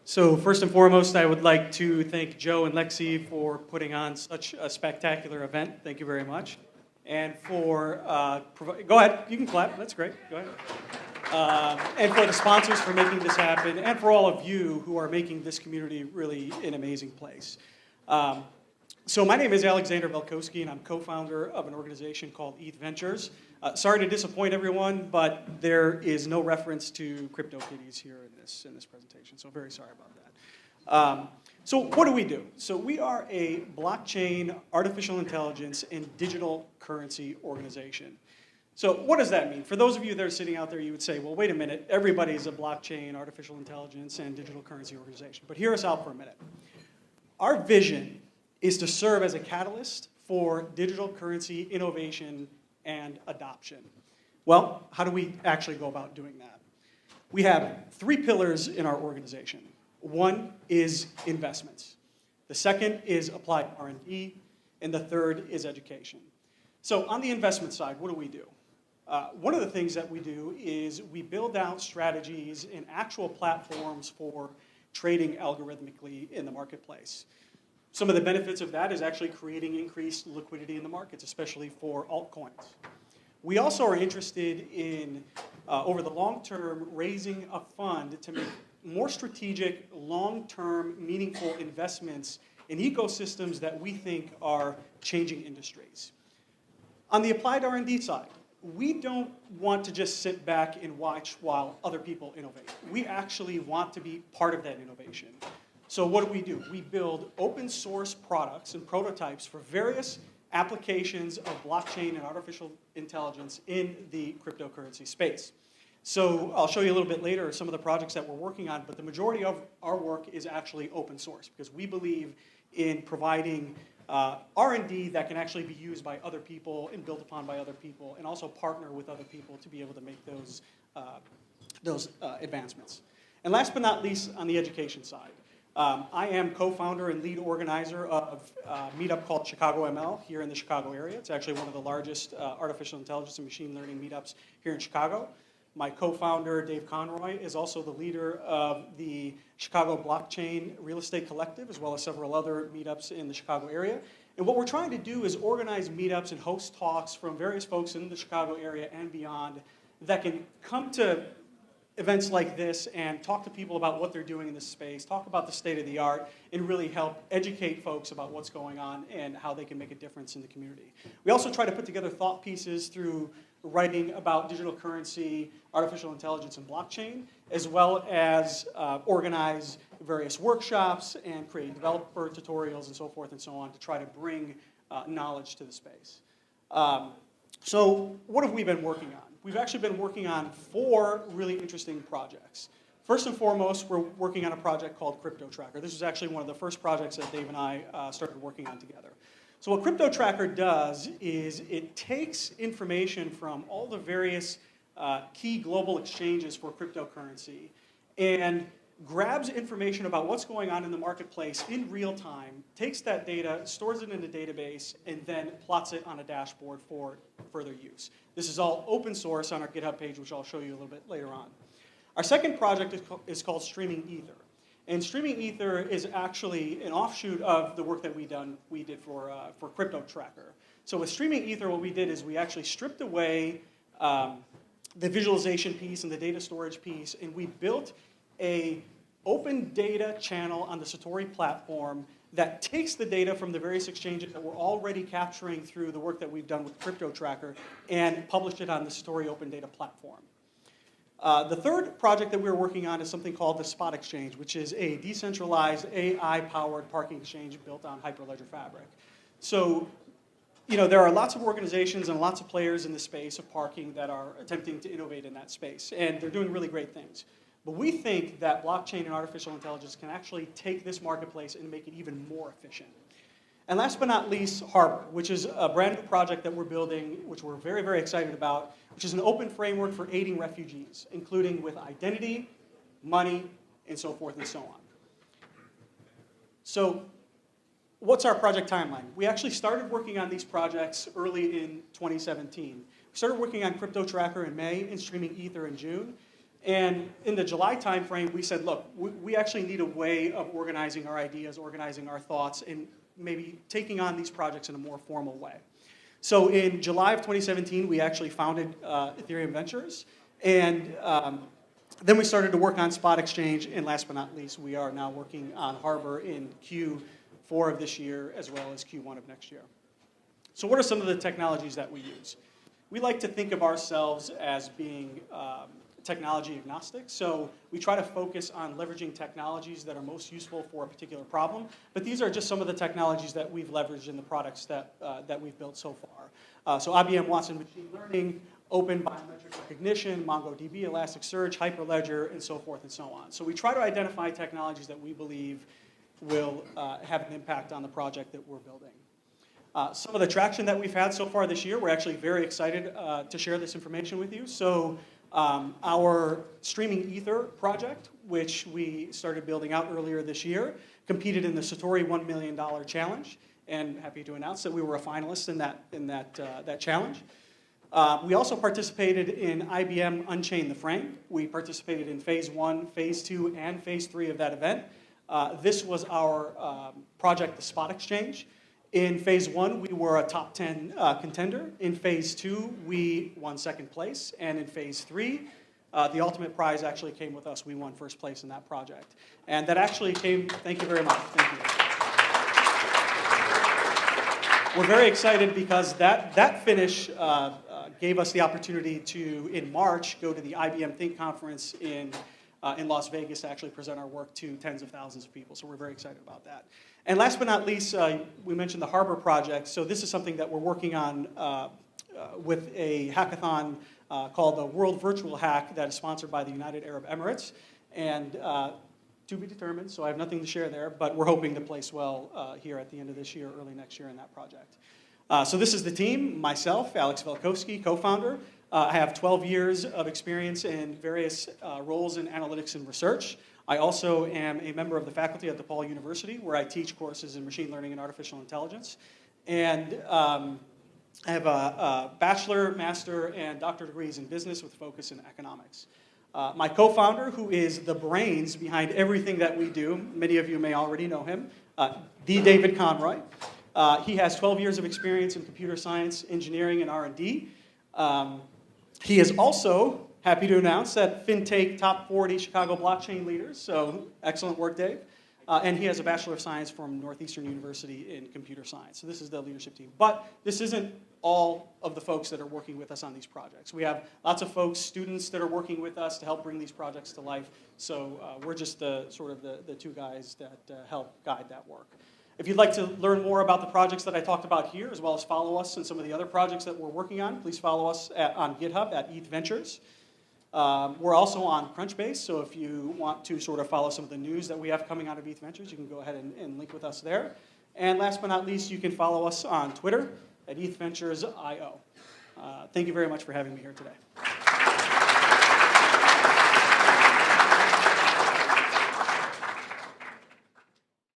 So first and foremost, I would like to thank Joe and Lexi for putting on such a spectacular event. Thank you very much. And for, go ahead, you can clap, that's great, go ahead. And for the sponsors for making this happen, and for all of you who are making this community really an amazing place. So my name is Aleks Velkoski, and I'm co-founder of an organization called Ethventures. Sorry to disappoint everyone, but there is no reference to CryptoKitties here in this presentation, so very sorry about that. So what do? So we are a blockchain, artificial intelligence, and digital currency organization. So what does that mean? For those of you that are sitting out there, you would say, well, wait a minute, everybody's a blockchain, artificial intelligence, and digital currency organization. But hear us out for a minute. Our vision is to serve as a catalyst for digital currency innovation and adoption. Well, how do we actually go about doing that? We have 3 pillars in our organization. One is investments. The second is applied R&D, and the third is education. So on the investment side, what do? One of the things that we do is we build out strategies and actual platforms for trading algorithmically in the marketplace. Some of the benefits of that is actually creating increased liquidity in the markets, especially for altcoins. We also are interested in, over the long term, raising a fund to make more strategic, long-term, meaningful investments in ecosystems that we think are changing industries. On the applied R&D side, we don't want to just sit back and watch while other people innovate. We actually want to be part of that innovation. So what do? We build open source products and prototypes for various applications of blockchain and artificial intelligence in the cryptocurrency space. So I'll show you a little bit later some of the projects that we're working on, but the majority of our work is actually open source because we believe in providing R&D that can actually be used by other people and built upon by other people, and also partner with other people to be able to make those advancements. And last but not least, on the education side. I am co-founder and lead organizer of a meetup called Chicago ML here in the Chicago area. It's actually one of the largest artificial intelligence and machine learning meetups here in Chicago. My co-founder, Dave Conroy, is also the leader of the Chicago Blockchain Real Estate Collective, as well as several other meetups in the Chicago area. And what we're trying to do is organize meetups and host talks from various folks in the Chicago area and beyond that can come to events like this and talk to people about what they're doing in this space, talk about the state of the art, and really help educate folks about what's going on and how they can make a difference in the community. We also try to put together thought pieces through writing about digital currency, artificial intelligence, and blockchain, as well as organize various workshops and create developer tutorials and so forth and so on to try to bring knowledge to the space. So what have we been working on? We've actually been working on 4 really interesting projects. First and foremost, we're working on a project called Crypto Tracker. This was actually one of the first projects that Dave and I started working on together. So what Crypto Tracker does is it takes information from all the various key global exchanges for cryptocurrency and grabs information about what's going on in the marketplace in real time, takes that data, stores it in a database, and then plots it on a dashboard for further use. This is all open source on our GitHub page, which I'll show you a little bit later on. Our second project is called Streaming Ether. And Streaming Ether is actually an offshoot of the work that we did for Crypto Tracker. So with Streaming Ether, what we did is we actually stripped away the visualization piece and the data storage piece, and we built a open data channel on the Satori platform that takes the data from the various exchanges that we're already capturing through the work that we've done with Crypto Tracker and published it on the Satori Open Data platform. The third project that we're working on is something called the Spot Exchange, which is a decentralized AI-powered parking exchange built on Hyperledger Fabric. So, there are lots of organizations and lots of players in the space of parking that are attempting to innovate in that space, and they're doing really great things. But we think that blockchain and artificial intelligence can actually take this marketplace and make it even more efficient. And last but not least, Harbor, which is a brand new project that we're building, which we're very, very excited about, which is an open framework for aiding refugees, including with identity, money, and so forth and so on. So what's our project timeline? We actually started working on these projects early in 2017. We started working on Crypto Tracker in May and Streaming Ether in June. And in the July timeframe, we said, look, we actually need a way of organizing our ideas, organizing our thoughts, and maybe taking on these projects in a more formal way. So in July of 2017, we actually founded Ethereum Ventures. And then we started to work on Spot Exchange. And last but not least, we are now working on Harbor in Q4 of this year, as well as Q1 of next year. So what are some of the technologies that we use? We like to think of ourselves as being technology agnostic. So we try to focus on leveraging technologies that are most useful for a particular problem. But these are just some of the technologies that we've leveraged in the products that we've built so far. So IBM Watson Machine Learning, Open Biometric Recognition, MongoDB, Elasticsearch, Hyperledger, and so forth and so on. So we try to identify technologies that we believe will have an impact on the project that we're building. Some of the traction that we've had so far this year, we're actually very excited to share this information with you. So our Streaming Ether project, which we started building out earlier this year, competed in the Satori $1 million challenge, and happy to announce that we were a finalist in that challenge. We also participated in IBM Unchain the Frame. We participated in Phase 1, Phase 2, and Phase 3 of that event. This was our project, the Spot Exchange. In Phase 1, we were a top 10 contender. In Phase 2, we won second place. And in Phase 3, the ultimate prize actually came with us. We won first place in that project. And that actually came, thank you very much. Thank you. We're very excited because that finish gave us the opportunity to, in March, go to the IBM Think Conference in Las Vegas to actually present our work to tens of thousands of people. So we're very excited about that. And last but not least, we mentioned the Harbor project. So this is something that we're working on with a hackathon called the World Virtual Hack that is sponsored by the United Arab Emirates. And to be determined, so I have nothing to share there, but we're hoping to place well here at the end of this year, early next year in that project. So this is the team, myself, Aleks Velkoski, co-founder. I have 12 years of experience in various roles in analytics and research. I also am a member of the faculty at DePaul University, where I teach courses in machine learning and artificial intelligence. And I have a bachelor, master, and doctorate degrees in business with focus in economics. My co-founder, who is the brains behind everything that we do, many of you may already know him, the David Conroy. He has 12 years of experience in computer science, engineering, and R&D. He is also happy to announce that FinTech Top 40 Chicago blockchain leaders, so excellent work, Dave. And he has a Bachelor of Science from Northeastern University in computer science. So this is the leadership team. But this isn't all of the folks that are working with us on these projects. We have lots of folks, students that are working with us to help bring these projects to life. So we're just the two guys that help guide that work. If you'd like to learn more about the projects that I talked about here, as well as follow us in some of the other projects that we're working on, please follow us on GitHub at Ethventures. We're also on Crunchbase, so if you want to sort of follow some of the news that we have coming out of Ethventures, you can go ahead and link with us there. And last but not least, you can follow us on Twitter at Ethventures.io. Thank you very much for having me here today.